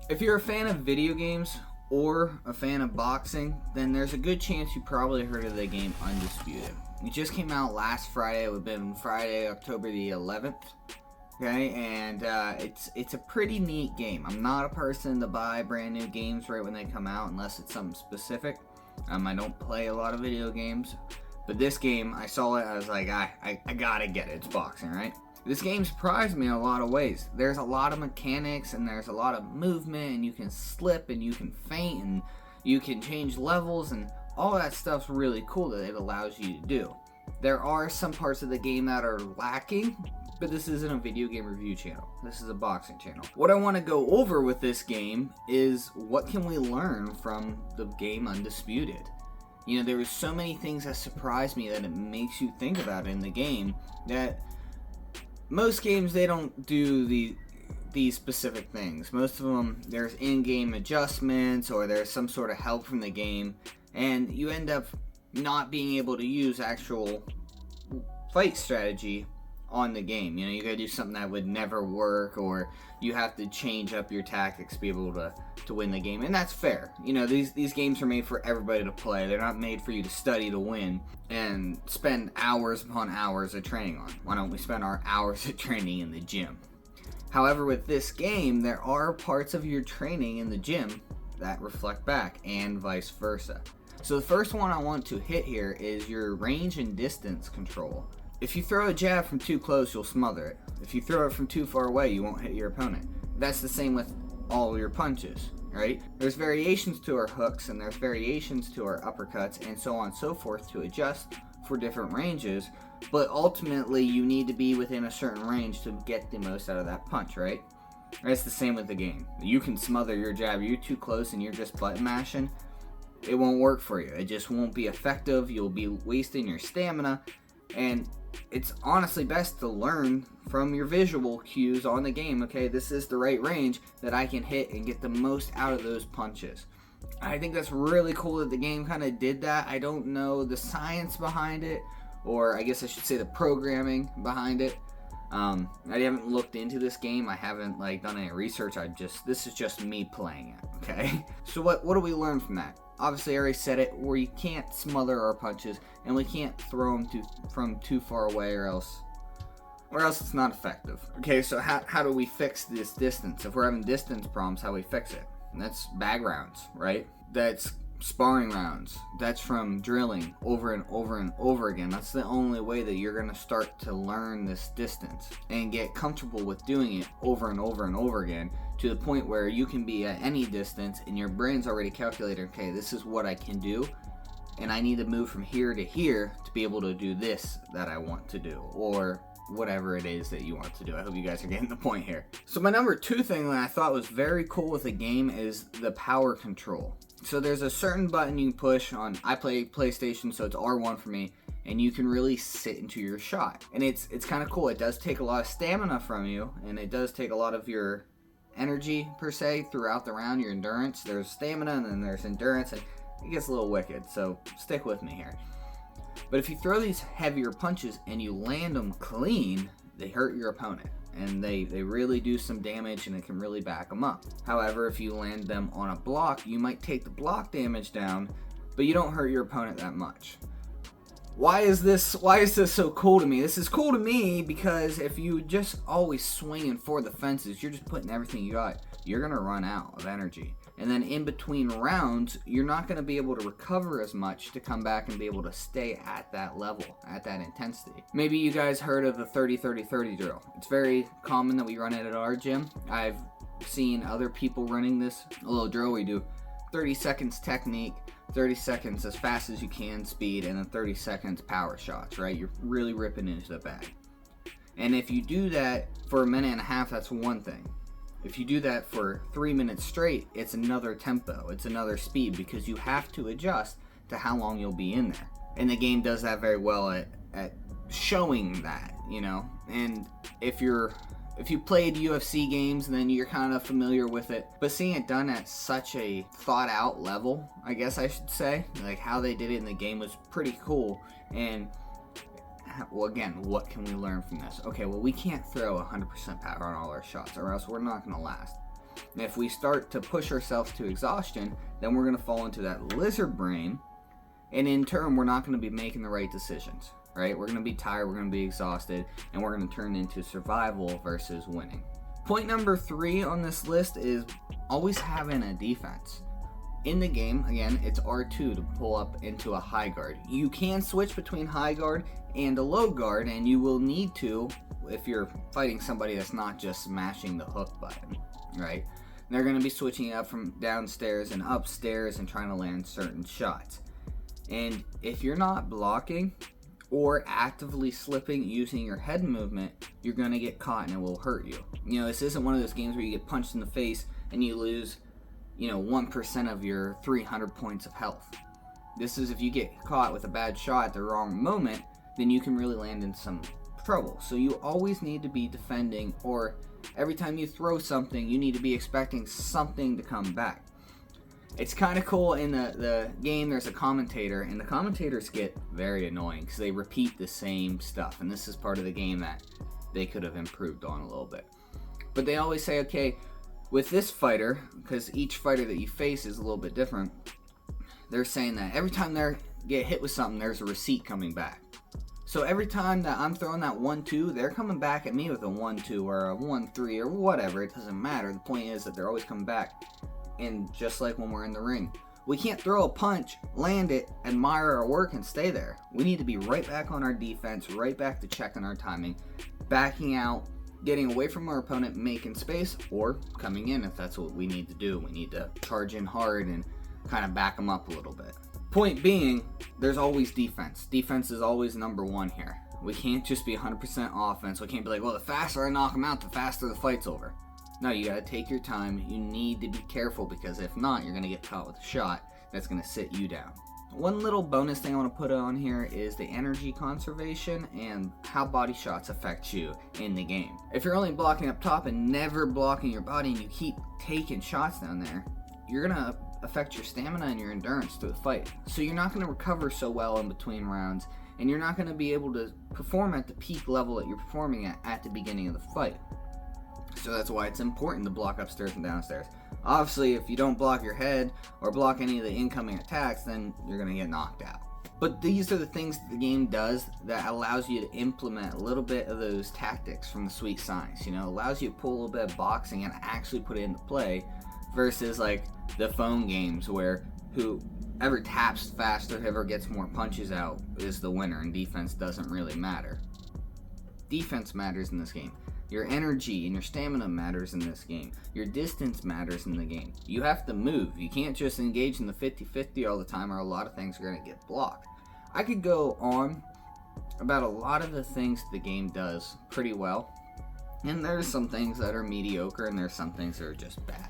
If you're a fan of video games or a fan of boxing, then there's a good chance you probably heard of the game Undisputed. It just came out last Friday. It would have been Friday, October the 11th. Okay, and it's a pretty neat game. I'm not a person to buy brand new games right when they come out unless it's something specific. I don't play a lot of video games, but this game, I saw it, I was like, I gotta get it. It's boxing, right? This game surprised me in a lot of ways. There's a lot of mechanics and there's a lot of movement, and you can slip and you can feint and you can change levels, and all that stuff's really cool that it allows you to do. There are some parts of the game that are lacking, but this isn't a video game review channel. This is a boxing channel. What I want to go over with this game is what can we learn from the game Undisputed. You know, there was so many things that surprised me that it makes you think about in the game that most games, they don't do these specific things. Most of them, there's in-game adjustments or there's some sort of help from the game, and you end up not being able to use actual fight strategy on the game. You know, you gotta do something that would never work, or you have to change up your tactics to be able to win the game, and that's fair. You know, these games are made for everybody to play. They're not made for you to study to win and spend hours upon hours of training on. Why don't we spend our hours of training in the gym? However, with this game, there are parts of your training in the gym that reflect back, and vice versa. So the first one I want to hit here is your range and distance control. If you throw a jab from too close, you'll smother it. If you throw it from too far away, you won't hit your opponent. That's the same with all your punches, right? There's variations to our hooks, and there's variations to our uppercuts, and so on and so forth to adjust for different ranges, but ultimately you need to be within a certain range to get the most out of that punch, right? It's the same with the game. You can smother your jab. You're too close and you're just button mashing, it won't work for you. It just won't be effective. You'll be wasting your stamina, and it's honestly best to learn from your visual cues on the game. Okay, this is the right range that I can hit and get the most out of those punches. I think that's really cool that the game kind of did that. I don't know the science behind it, or I guess I should say the programming behind it. I haven't looked into this game. I haven't done any research. This is just me playing it. Okay. So what do we learn from that? Obviously, I already said it, where you can't smother our punches, and we can't throw them from too far away, or else it's not effective. Okay, so how do we fix this distance? If we're having distance problems, how do we fix it? And that's bag rounds, right? That's sparring rounds. That's from drilling over and over and over again. That's the only way that you're going to start to learn this distance and get comfortable with doing it over and over and over again, to the point where you can be at any distance and your brain's already calculated, okay, this is what I can do, and I need to move from here to here to be able to do this that I want to do, or whatever it is that you want to do. I hope you guys are getting the point here. So my number 2 thing that I thought was very cool with the game is the power control. So there's a certain button you can push on. I play PlayStation, so it's R1 for me, and you can really sit into your shot. And it's kind of cool. It does take a lot of stamina from you, and it does take a lot of your energy per se throughout the round, your endurance. There's stamina and then there's endurance, and it gets a little wicked, so stick with me here. But if you throw these heavier punches and you land them clean, they hurt your opponent, and they really do some damage, and it can really back them up. However, if you land them on a block, you might take the block damage down, but you don't hurt your opponent that much. Why is this so cool to me? This is cool to me because if you just always swinging for the fences, you're just putting everything you got, you're going to run out of energy. And then in between rounds, you're not going to be able to recover as much to come back and be able to stay at that level, at that intensity. Maybe you guys heard of the 30-30-30 drill. It's very common that we run it at our gym. I've seen other people running this little drill. We do 30 seconds technique, 30 seconds as fast as you can speed, and then 30 seconds power shots, right? You're really ripping into the bag. And if you do that for a minute and a half, that's one thing. If you do that for 3 minutes straight, it's another tempo, it's another speed, because you have to adjust to how long you'll be in there. And the game does that very well at showing that, you know. And if you played UFC games, then you're kind of familiar with it. But seeing it done at such a thought out level, I guess I should say, like how they did it in the game was pretty cool. And well, again, what can we learn from this? Okay, well, we can't throw 100% power on all our shots, or else we're not going to last. And if we start to push ourselves to exhaustion, then we're going to fall into that lizard brain, and in turn, we're not going to be making the right decisions, right? We're going to be tired, we're going to be exhausted, and we're going to turn into survival versus winning. Point number 3 on this list is always having a defense. In the game, again, it's R2 to pull up into a high guard. You can switch between high guard and a low guard, and you will need to if you're fighting somebody that's not just smashing the hook button, right? They're going to be switching up from downstairs and upstairs and trying to land certain shots. And if you're not blocking or actively slipping using your head movement, you're going to get caught and it will hurt you. You know, this isn't one of those games where you get punched in the face and you lose, 1% of your 300 points of health. This is if you get caught with a bad shot at the wrong moment, then you can really land in some trouble. So you always need to be defending, or every time you throw something, you need to be expecting something to come back. It's kind of cool in the game, there's a commentator, and the commentators get very annoying because they repeat the same stuff, and this is part of the game that they could have improved on a little bit. But they always say, okay, with this fighter, because each fighter that you face is a little bit different, they're saying that every time they get hit with something, there's a receipt coming back. So every time that I'm throwing that 1-2, they're coming back at me with a 1-2 or a 1-3 or whatever. It doesn't matter. The point is that they're always coming back. And just like when we're in the ring, we can't throw a punch, land it, admire our work, and stay there. We need to be right back on our defense, right back to checking our timing, backing out, getting away from our opponent, making space, or coming in if that's what we need to do. We need to charge in hard and kind of back them up a little bit. Point being, there's always defense. Defense is always number 1 here. We can't just be 100% offense. We can't be like, well, the faster I knock them out, the faster the fight's over. No, you gotta take your time. You need to be careful, because if not, you're gonna get caught with a shot that's gonna sit you down. One little bonus thing I want to put on here is the energy conservation and how body shots affect you in the game. If you're only blocking up top and never blocking your body, and you keep taking shots down there, you're gonna affect your stamina and your endurance through the fight. So you're not going to recover so well in between rounds, and you're not going to be able to perform at the peak level that you're performing at the beginning of the fight. So that's why it's important to block upstairs and downstairs. Obviously, if you don't block your head or block any of the incoming attacks, then you're going to get knocked out. But these are the things that the game does that allows you to implement a little bit of those tactics from the sweet science. Allows you to pull a little bit of boxing and actually put it into play, versus like the phone games where whoever taps faster, whoever gets more punches out is the winner, and defense doesn't really matter. Defense matters in this game. Your energy and your stamina matters in this game. Your distance matters in the game. You have to move. You can't just engage in the 50-50 all the time, or a lot of things are going to get blocked. I could go on about a lot of the things the game does pretty well, and there's some things that are mediocre, and there's some things that are just bad.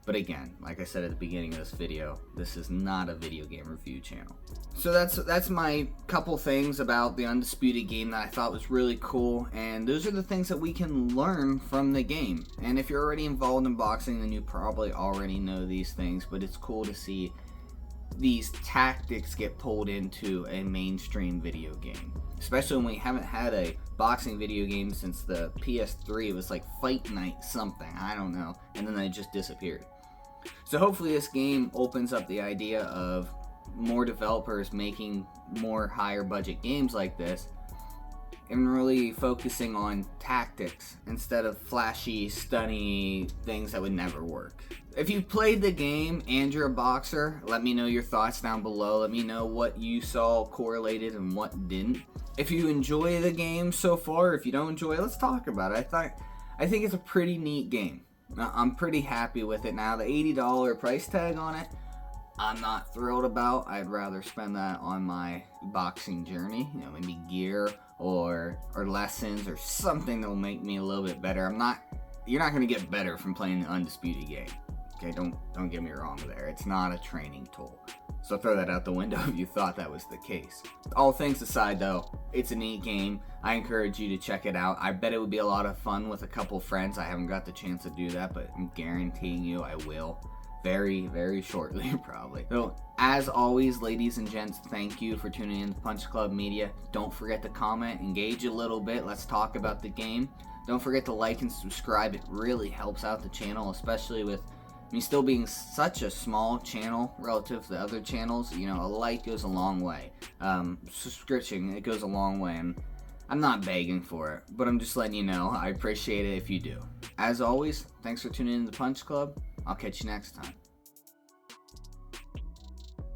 But again, like I said at the beginning of this video, this is not a video game review channel. So that's my couple things about the Undisputed game that I thought was really cool, and those are the things that we can learn from the game. And if you're already involved in boxing, then you probably already know these things, but it's cool to see these tactics get pulled into a mainstream video game. Especially when we haven't had a boxing video game since the PS3. It was like Fight Night something, I don't know, and then they just disappeared. So hopefully this game opens up the idea of more developers making more higher budget games like this, and really focusing on tactics instead of flashy, stunny things that would never work. If you played the game and you're a boxer, let me know your thoughts down below. Let me know what you saw correlated and what didn't. If you enjoy the game so far, if you don't enjoy it, let's talk about it. I think it's a pretty neat game. I'm pretty happy with it. Now, the $80 price tag on it, I'm not thrilled about. I'd rather spend that on my boxing journey, maybe gear or lessons or something that'll make me a little bit better. You're not going to get better from playing the Undisputed game. Okay, don't get me wrong there. It's not a training tool. So throw that out the window if you thought that was the case. All things aside though, it's a neat game. I encourage you to check it out. I bet it would be a lot of fun with a couple friends. I haven't got the chance to do that, but I'm guaranteeing you I will. Very, very shortly, probably. So, as always, ladies and gents, thank you for tuning in to Punch Club Media. Don't forget to comment, engage a little bit. Let's talk about the game. Don't forget to like and subscribe. It really helps out the channel, especially with me still being such a small channel relative to the other channels. You know, a like goes a long way. Subscription, it goes a long way, and I'm not begging for it, but I'm just letting you know I appreciate it if you do. As always, thanks for tuning in to the Punch Club. I'll catch you next time.